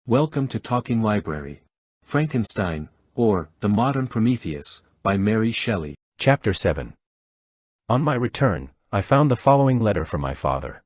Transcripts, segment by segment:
Welcome to Talking Library. Frankenstein, or The Modern Prometheus, by Mary Shelley. Chapter 7. On my return, I found the following letter from my father.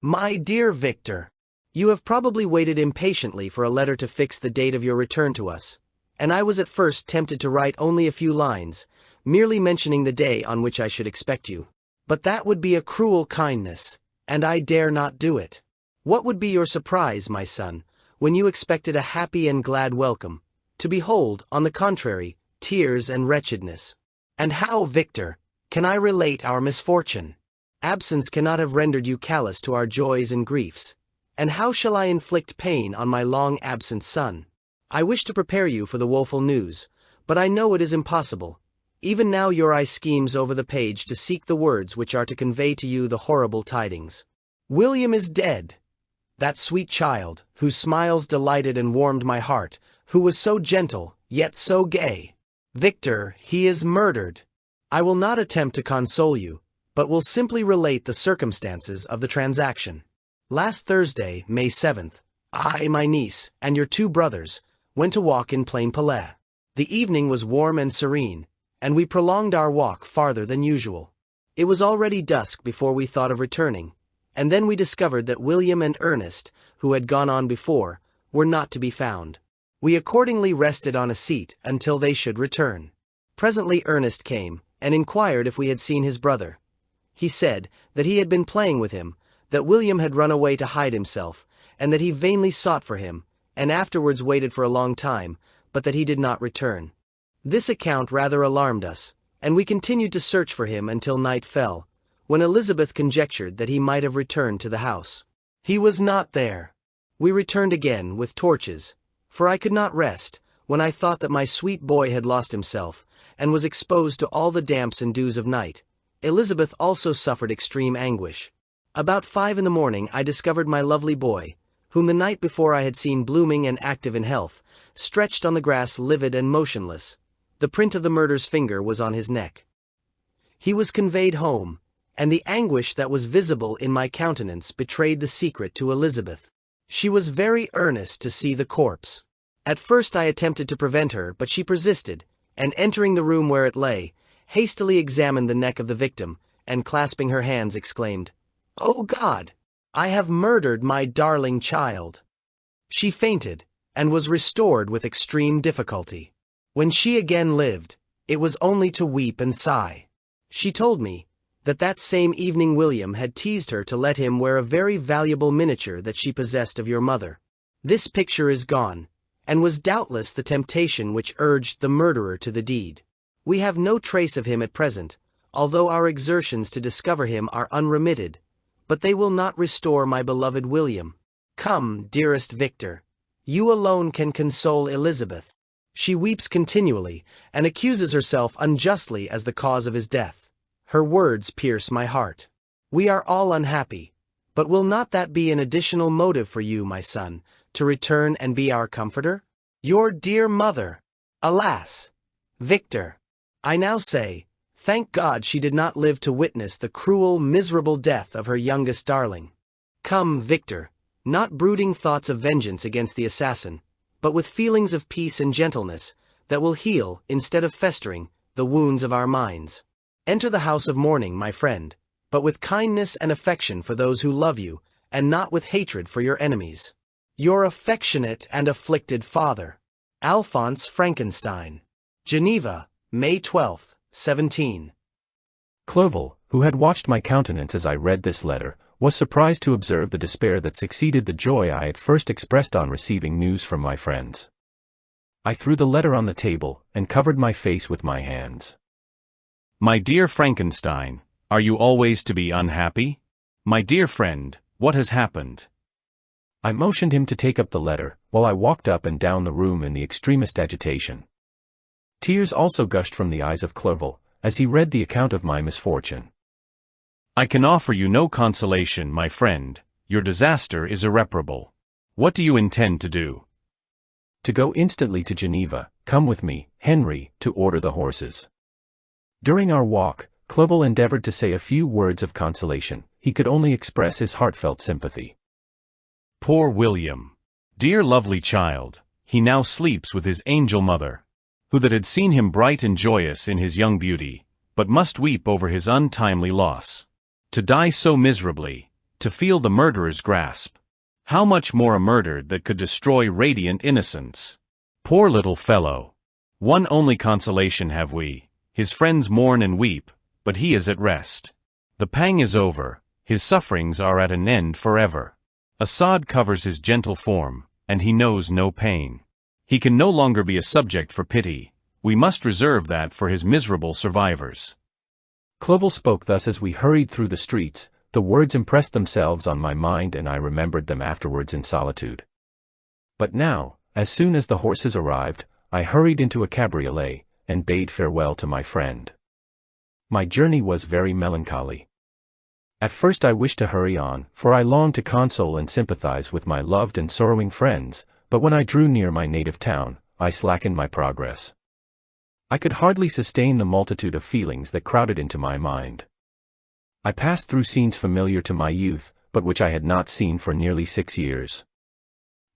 My dear Victor, you have probably waited impatiently for a letter to fix the date of your return to us, and I was at first tempted to write only a few lines, merely mentioning the day on which I should expect you. But that would be a cruel kindness, and I dare not do it. What would be your surprise, my son, when you expected a happy and glad welcome, to behold, on the contrary, tears and wretchedness? And how, Victor, can I relate our misfortune? Absence cannot have rendered you callous to our joys and griefs. And how shall I inflict pain on my long-absent son? I wish to prepare you for the woeful news, but I know it is impossible. Even now your eye schemes over the page to seek the words which are to convey to you the horrible tidings. William is dead. That sweet child, whose smiles delighted and warmed my heart, who was so gentle, yet so gay. Victor, he is murdered. I will not attempt to console you, but will simply relate the circumstances of the transaction. Last Thursday, May 7th, I, my niece, and your two brothers, went to walk in Plain Palais. The evening was warm and serene, and we prolonged our walk farther than usual. It was already dusk before we thought of returning, and then we discovered that William and Ernest, who had gone on before, were not to be found. We accordingly rested on a seat until they should return. Presently Ernest came, and inquired if we had seen his brother. He said that he had been playing with him, that William had run away to hide himself, and that he vainly sought for him, and afterwards waited for a long time, but that he did not return. This account rather alarmed us, and we continued to search for him until night fell, when Elizabeth conjectured that he might have returned to the house. He was not there. We returned again with torches, for I could not rest, when I thought that my sweet boy had lost himself, and was exposed to all the damps and dews of night. Elizabeth also suffered extreme anguish. About 5 in the morning I discovered my lovely boy, whom the night before I had seen blooming and active in health, stretched on the grass livid and motionless. The print of the murderer's finger was on his neck. He was conveyed home, and the anguish that was visible in my countenance betrayed the secret to Elizabeth. She was very earnest to see the corpse. At first I attempted to prevent her, but she persisted, and entering the room where it lay, hastily examined the neck of the victim, and clasping her hands exclaimed, "Oh God! I have murdered my darling child." She fainted, and was restored with extreme difficulty. When she again lived, it was only to weep and sigh. She told me that same evening William had teased her to let him wear a very valuable miniature that she possessed of your mother. This picture is gone, and was doubtless the temptation which urged the murderer to the deed. We have no trace of him at present, although our exertions to discover him are unremitted, but they will not restore my beloved William. Come, dearest Victor, you alone can console Elizabeth. She weeps continually, and accuses herself unjustly as the cause of his death. Her words pierce my heart. We are all unhappy, but will not that be an additional motive for you, my son, to return and be our comforter? Your dear mother. Alas! Victor, I now say, thank God she did not live to witness the cruel, miserable death of her youngest darling. Come, Victor, not brooding thoughts of vengeance against the assassin, but with feelings of peace and gentleness, that will heal, instead of festering, the wounds of our minds. Enter the house of mourning, my friend, but with kindness and affection for those who love you, and not with hatred for your enemies. Your affectionate and afflicted father, Alphonse Frankenstein. Geneva, May 12, 17. Clerval, who had watched my countenance as I read this letter, was surprised to observe the despair that succeeded the joy I had first expressed on receiving news from my friends. I threw the letter on the table, and covered my face with my hands. My dear Frankenstein, are you always to be unhappy? My dear friend, what has happened? I motioned him to take up the letter, while I walked up and down the room in the extremest agitation. Tears also gushed from the eyes of Clerval, as he read the account of my misfortune. I can offer you no consolation, my friend. Your disaster is irreparable. What do you intend to do? To go instantly to Geneva. Come with me, Henry, to order the horses. During our walk, Clerval endeavored to say a few words of consolation. He could only express his heartfelt sympathy. Poor William. Dear lovely child, he now sleeps with his angel mother, who that had seen him bright and joyous in his young beauty, but must weep over his untimely loss. To die so miserably, to feel the murderer's grasp. How much more a murder that could destroy radiant innocence? Poor little fellow! One only consolation have we, his friends mourn and weep, but he is at rest. The pang is over, his sufferings are at an end forever. A sod covers his gentle form, and he knows no pain. He can no longer be a subject for pity, we must reserve that for his miserable survivors. Clerval spoke thus as we hurried through the streets. The words impressed themselves on my mind and I remembered them afterwards in solitude. But now, as soon as the horses arrived, I hurried into a cabriolet, and bade farewell to my friend. My journey was very melancholy. At first I wished to hurry on, for I longed to console and sympathize with my loved and sorrowing friends, but when I drew near my native town, I slackened my progress. I could hardly sustain the multitude of feelings that crowded into my mind. I passed through scenes familiar to my youth, but which I had not seen for nearly 6 years.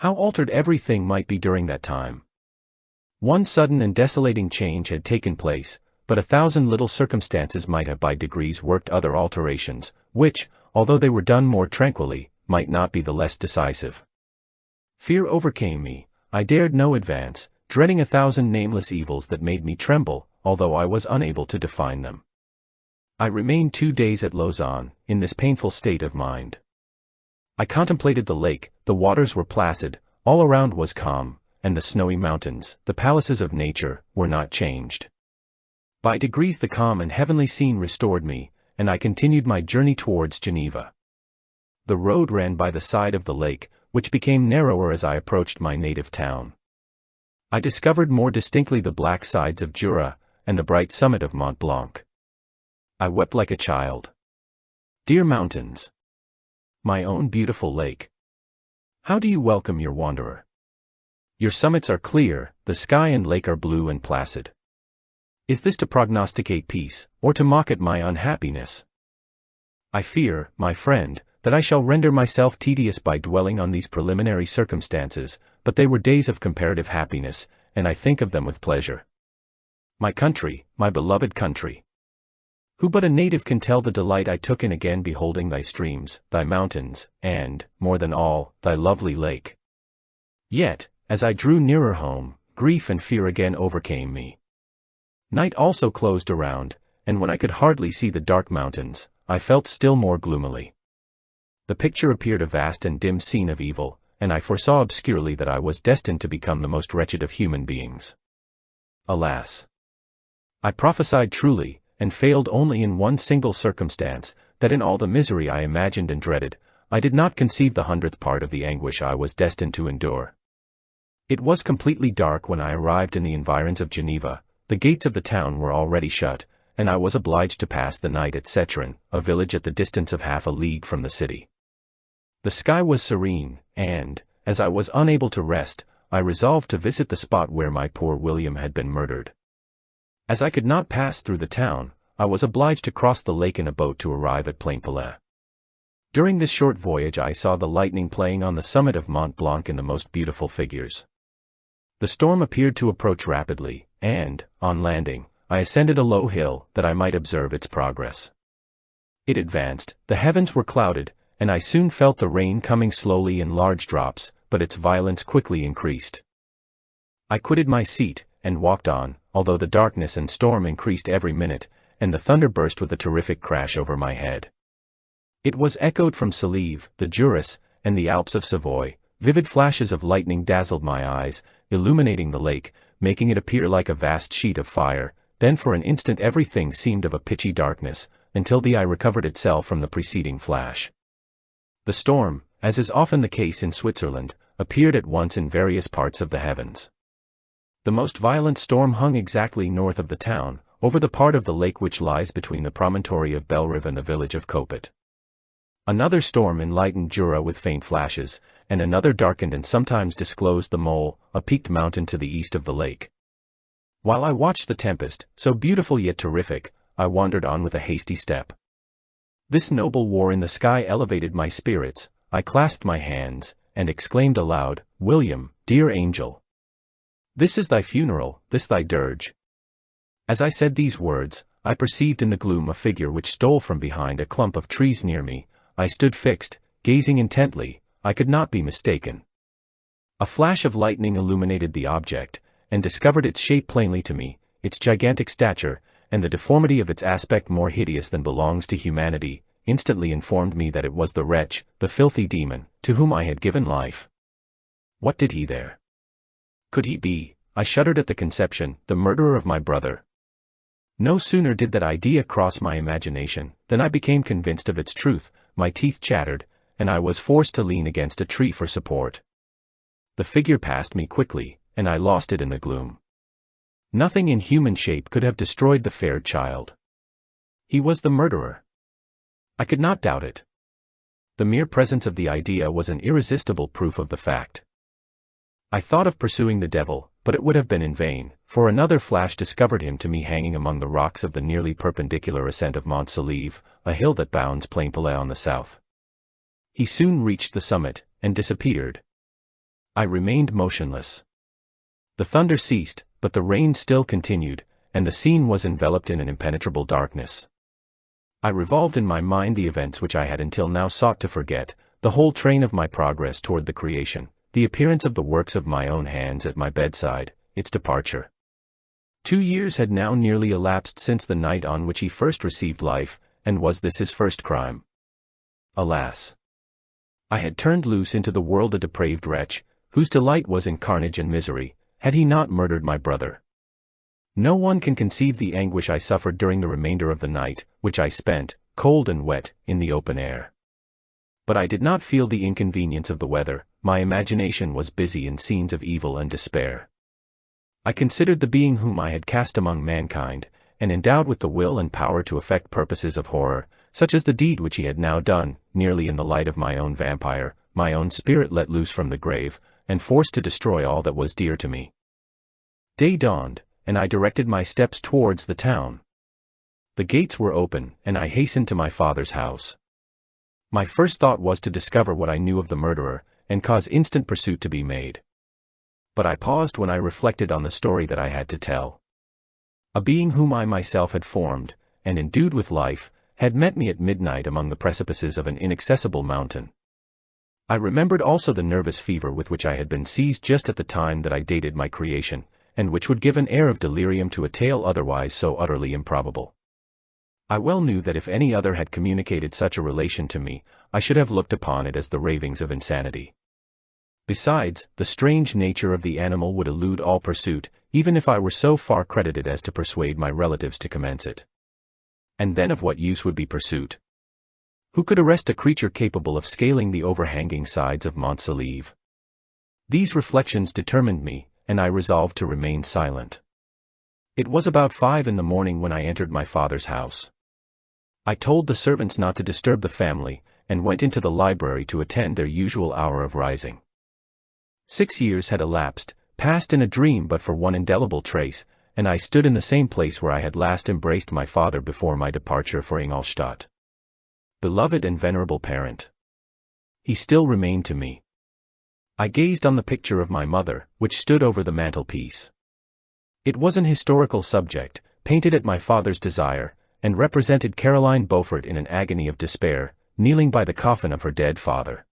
How altered everything might be during that time. One sudden and desolating change had taken place, but 1,000 little circumstances might have by degrees worked other alterations, which, although they were done more tranquilly, might not be the less decisive. Fear overcame me, I dared no advance, dreading 1,000 nameless evils that made me tremble, although I was unable to define them. I remained 2 days at Lausanne, in this painful state of mind. I contemplated the lake, the waters were placid, all around was calm, and the snowy mountains, the palaces of nature, were not changed. By degrees the calm and heavenly scene restored me, and I continued my journey towards Geneva. The road ran by the side of the lake, which became narrower as I approached my native town. I discovered more distinctly the black sides of Jura, and the bright summit of Mont Blanc. I wept like a child. Dear mountains! My own beautiful lake! How do you welcome your wanderer? Your summits are clear, the sky and lake are blue and placid. Is this to prognosticate peace, or to mock at my unhappiness? I fear, my friend, that I shall render myself tedious by dwelling on these preliminary circumstances, but they were days of comparative happiness, and I think of them with pleasure. My country, my beloved country! Who but a native can tell the delight I took in again beholding thy streams, thy mountains, and, more than all, thy lovely lake? Yet, as I drew nearer home, grief and fear again overcame me. Night also closed around, and when I could hardly see the dark mountains, I felt still more gloomily. The picture appeared a vast and dim scene of evil, and I foresaw obscurely that I was destined to become the most wretched of human beings. Alas! I prophesied truly, and failed only in one single circumstance, that in all the misery I imagined and dreaded, I did not conceive the 100th part of the anguish I was destined to endure. It was completely dark when I arrived in the environs of Geneva, the gates of the town were already shut, and I was obliged to pass the night at Cetron, a village at the distance of half a league from the city. The sky was serene, and, as I was unable to rest, I resolved to visit the spot where my poor William had been murdered. As I could not pass through the town, I was obliged to cross the lake in a boat to arrive at Plainpalais. During this short voyage I saw the lightning playing on the summit of Mont Blanc in the most beautiful figures. The storm appeared to approach rapidly, and, on landing, I ascended a low hill that I might observe its progress. It advanced, the heavens were clouded, and I soon felt the rain coming slowly in large drops, but its violence quickly increased. I quitted my seat, and walked on, although the darkness and storm increased every minute, and the thunder burst with a terrific crash over my head. It was echoed from Salive, the Jura, and the Alps of Savoy. Vivid flashes of lightning dazzled my eyes, illuminating the lake, making it appear like a vast sheet of fire. Then for an instant everything seemed of a pitchy darkness, until the eye recovered itself from the preceding flash. The storm, as is often the case in Switzerland, appeared at once in various parts of the heavens. The most violent storm hung exactly north of the town, over the part of the lake which lies between the promontory of Bellerive and the village of Copet. Another storm enlightened Jura with faint flashes, and another darkened and sometimes disclosed the Mole, a peaked mountain to the east of the lake. While I watched the tempest, so beautiful yet terrific, I wandered on with a hasty step. This noble war in the sky elevated my spirits, I clasped my hands, and exclaimed aloud, "William, dear angel! This is thy funeral, this thy dirge." As I said these words, I perceived in the gloom a figure which stole from behind a clump of trees near me. I stood fixed, gazing intently. I could not be mistaken. A flash of lightning illuminated the object, and discovered its shape plainly to me, its gigantic stature, and the deformity of its aspect more hideous than belongs to humanity, instantly informed me that it was the wretch, the filthy demon, to whom I had given life. What did he there? Could he be, I shuddered at the conception, the murderer of my brother? No sooner did that idea cross my imagination, than I became convinced of its truth, my teeth chattered, and I was forced to lean against a tree for support. The figure passed me quickly, and I lost it in the gloom. Nothing in human shape could have destroyed the fair child. He was the murderer. I could not doubt it. The mere presence of the idea was an irresistible proof of the fact. I thought of pursuing the devil, but it would have been in vain, for another flash discovered him to me hanging among the rocks of the nearly perpendicular ascent of Mont Saleve, a hill that bounds Plainpalais on the south. He soon reached the summit, and disappeared. I remained motionless. The thunder ceased, but the rain still continued, and the scene was enveloped in an impenetrable darkness. I revolved in my mind the events which I had until now sought to forget, the whole train of my progress toward the creation, the appearance of the works of my own hands at my bedside, its departure. 2 years had now nearly elapsed since the night on which he first received life, and was this his first crime? Alas! I had turned loose into the world a depraved wretch, whose delight was in carnage and misery, had he not murdered my brother. No one can conceive the anguish I suffered during the remainder of the night, which I spent, cold and wet, in the open air. But I did not feel the inconvenience of the weather. My imagination was busy in scenes of evil and despair. I considered the being whom I had cast among mankind, and endowed with the will and power to effect purposes of horror, such as the deed which he had now done, nearly in the light of my own vampire, my own spirit let loose from the grave, and forced to destroy all that was dear to me. Day dawned, and I directed my steps towards the town. The gates were open, and I hastened to my father's house. My first thought was to discover what I knew of the murderer, and cause instant pursuit to be made. But I paused when I reflected on the story that I had to tell. A being whom I myself had formed, and endued with life, had met me at midnight among the precipices of an inaccessible mountain. I remembered also the nervous fever with which I had been seized just at the time that I dated my creation, and which would give an air of delirium to a tale otherwise so utterly improbable. I well knew that if any other had communicated such a relation to me, I should have looked upon it as the ravings of insanity. Besides, the strange nature of the animal would elude all pursuit, even if I were so far credited as to persuade my relatives to commence it. And then of what use would be pursuit? Who could arrest a creature capable of scaling the overhanging sides of Mont Saleve? These reflections determined me, and I resolved to remain silent. It was about 5 in the morning when I entered my father's house. I told the servants not to disturb the family, and went into the library to attend their usual hour of rising. 6 years had elapsed, passed in a dream but for one indelible trace, and I stood in the same place where I had last embraced my father before my departure for Ingolstadt. Beloved and venerable parent! He still remained to me. I gazed on the picture of my mother, which stood over the mantelpiece. It was an historical subject, painted at my father's desire, and represented Caroline Beaufort in an agony of despair, kneeling by the coffin of her dead father.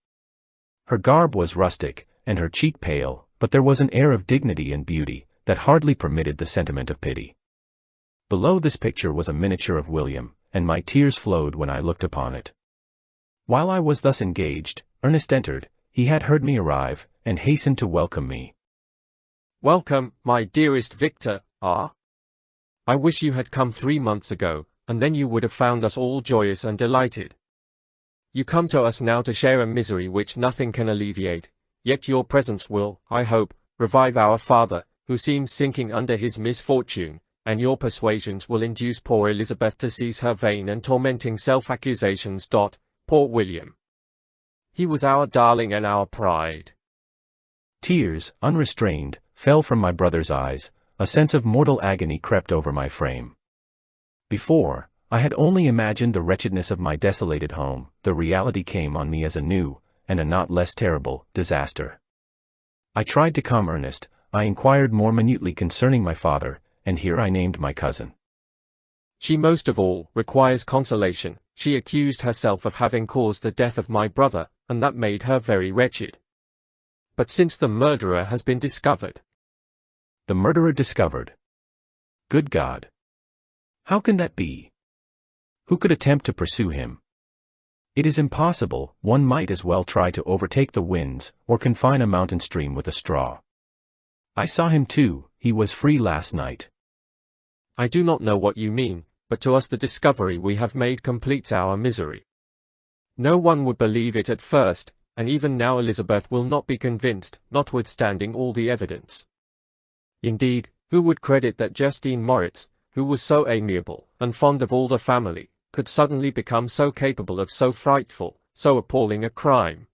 Her garb was rustic, and her cheek pale, but there was an air of dignity and beauty that hardly permitted the sentiment of pity. Below this picture was a miniature of William, and my tears flowed when I looked upon it. While I was thus engaged, Ernest entered. He had heard me arrive, and hastened to welcome me. "Welcome, my dearest Victor, I wish you had come 3 months ago, and then you would have found us all joyous and delighted. You come to us now to share a misery which nothing can alleviate, yet your presence will, I hope, revive our father, who seems sinking under his misfortune, and your persuasions will induce poor Elizabeth to cease her vain and tormenting self-accusations. Poor William. He was our darling and our pride." Tears, unrestrained, fell from my brother's eyes. A sense of mortal agony crept over my frame. Before, I had only imagined the wretchedness of my desolated home. The reality came on me as a new, and a not less terrible, disaster. I tried to calm Ernest, I inquired more minutely concerning my father, and here I named my cousin. She most of all requires consolation. She accused herself of having caused the death of my brother, and that made her very wretched. But since the murderer has been discovered. The murderer discovered? Good God! How can that be? Who could attempt to pursue him? It is impossible. One might as well try to overtake the winds, or confine a mountain stream with a straw. I saw him too, he was free last night. I do not know what you mean, but to us the discovery we have made completes our misery. No one would believe it at first, and even now Elizabeth will not be convinced, notwithstanding all the evidence. Indeed, who would credit that Justine Moritz, who was so amiable, and fond of all the family, could suddenly become so capable of so frightful, so appalling a crime?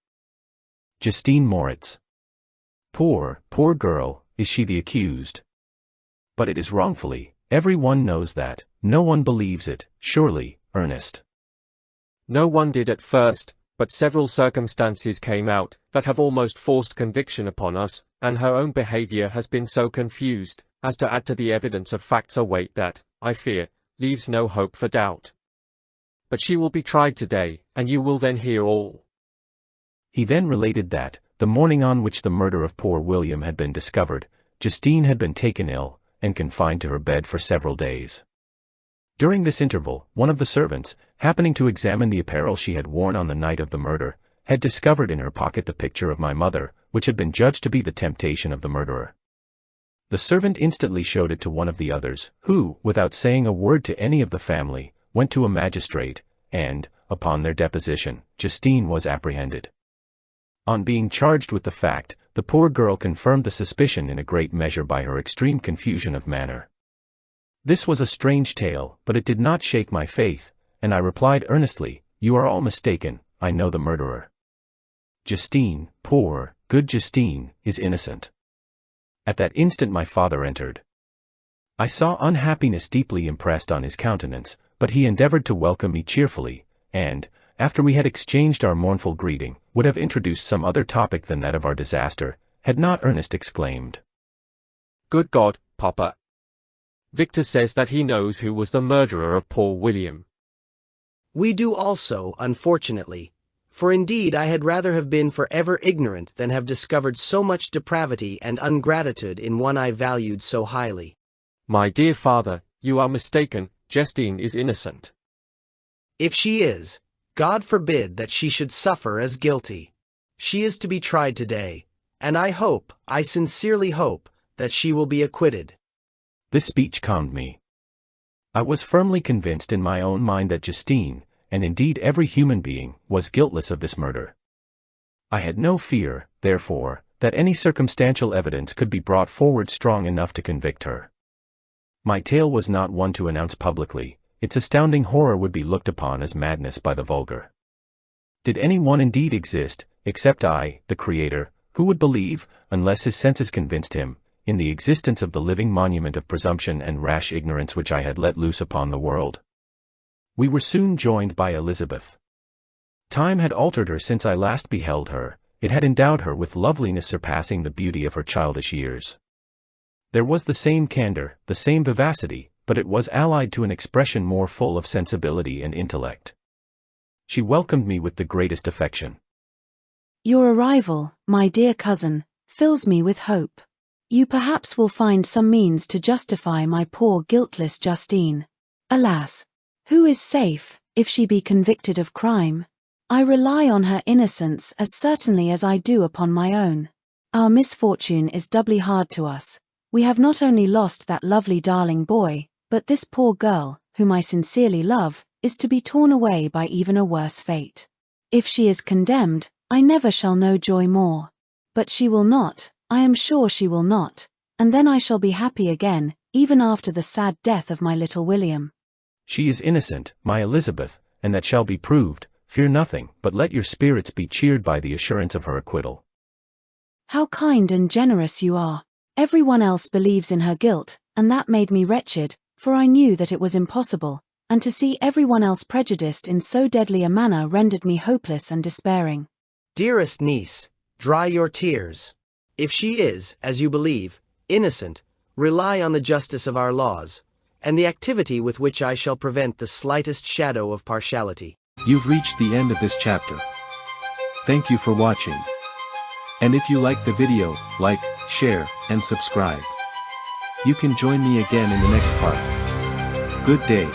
Justine Moritz. Poor girl, is she the accused? But it is wrongfully, every one knows that, no one believes it, surely, Ernest. No one did at first, but several circumstances came out that have almost forced conviction upon us, and her own behavior has been so confused as to add to the evidence of facts a weight that, I fear, leaves no hope for doubt. But she will be tried today, and you will then hear all. He then related that, the morning on which the murder of poor William had been discovered, Justine had been taken ill, and confined to her bed for several days. During this interval, one of the servants, happening to examine the apparel she had worn on the night of the murder, had discovered in her pocket the picture of my mother, which had been judged to be the temptation of the murderer. The servant instantly showed it to one of the others, who, without saying a word to any of the family, went to a magistrate, and, upon their deposition, Justine was apprehended. On being charged with the fact, the poor girl confirmed the suspicion in a great measure by her extreme confusion of manner. This was a strange tale, but it did not shake my faith, and I replied earnestly, "You are all mistaken, I know the murderer. Justine, poor, good Justine, is innocent." At that instant my father entered. I saw unhappiness deeply impressed on his countenance, but he endeavored to welcome me cheerfully, and, after we had exchanged our mournful greeting, would have introduced some other topic than that of our disaster, had not Ernest exclaimed, "Good God, Papa! Victor says that he knows who was the murderer of poor William." We do also, unfortunately, for indeed I had rather have been forever ignorant than have discovered so much depravity and ingratitude in one I valued so highly. My dear father, you are mistaken, Justine is innocent. If she is, God forbid that she should suffer as guilty. She is to be tried today, and I sincerely hope, that she will be acquitted. This speech calmed me. I was firmly convinced in my own mind that Justine, and indeed every human being, was guiltless of this murder. I had no fear, therefore, that any circumstantial evidence could be brought forward strong enough to convict her. My tale was not one to announce publicly, its astounding horror would be looked upon as madness by the vulgar. Did any one indeed exist, except I, the Creator, who would believe, unless his senses convinced him, in the existence of the living monument of presumption and rash ignorance which I had let loose upon the world? We were soon joined by Elizabeth. Time had altered her since I last beheld her, it had endowed her with loveliness surpassing the beauty of her childish years. There was the same candor, the same vivacity, but it was allied to an expression more full of sensibility and intellect. She welcomed me with the greatest affection. "Your arrival, my dear cousin, fills me with hope. You perhaps will find some means to justify my poor guiltless Justine. Alas! Who is safe, if she be convicted of crime? I rely on her innocence as certainly as I do upon my own. Our misfortune is doubly hard to us. We have not only lost that lovely darling boy, but this poor girl, whom I sincerely love, is to be torn away by even a worse fate. If she is condemned, I never shall know joy more. But she will not, I am sure she will not, and then I shall be happy again, even after the sad death of my little William." She is innocent, my Elizabeth, and that shall be proved. Fear nothing, but let your spirits be cheered by the assurance of her acquittal. "How kind and generous you are. Everyone else believes in her guilt, and that made me wretched, for I knew that it was impossible, and to see everyone else prejudiced in so deadly a manner rendered me hopeless and despairing. Dearest niece, dry your tears. If she is, as you believe, innocent, rely on the justice of our laws, and the activity with which I shall prevent the slightest shadow of partiality. You've reached the end of this chapter. Thank you for watching. And if you like the video, like, share, and subscribe. You can join me again in the next part. Good day.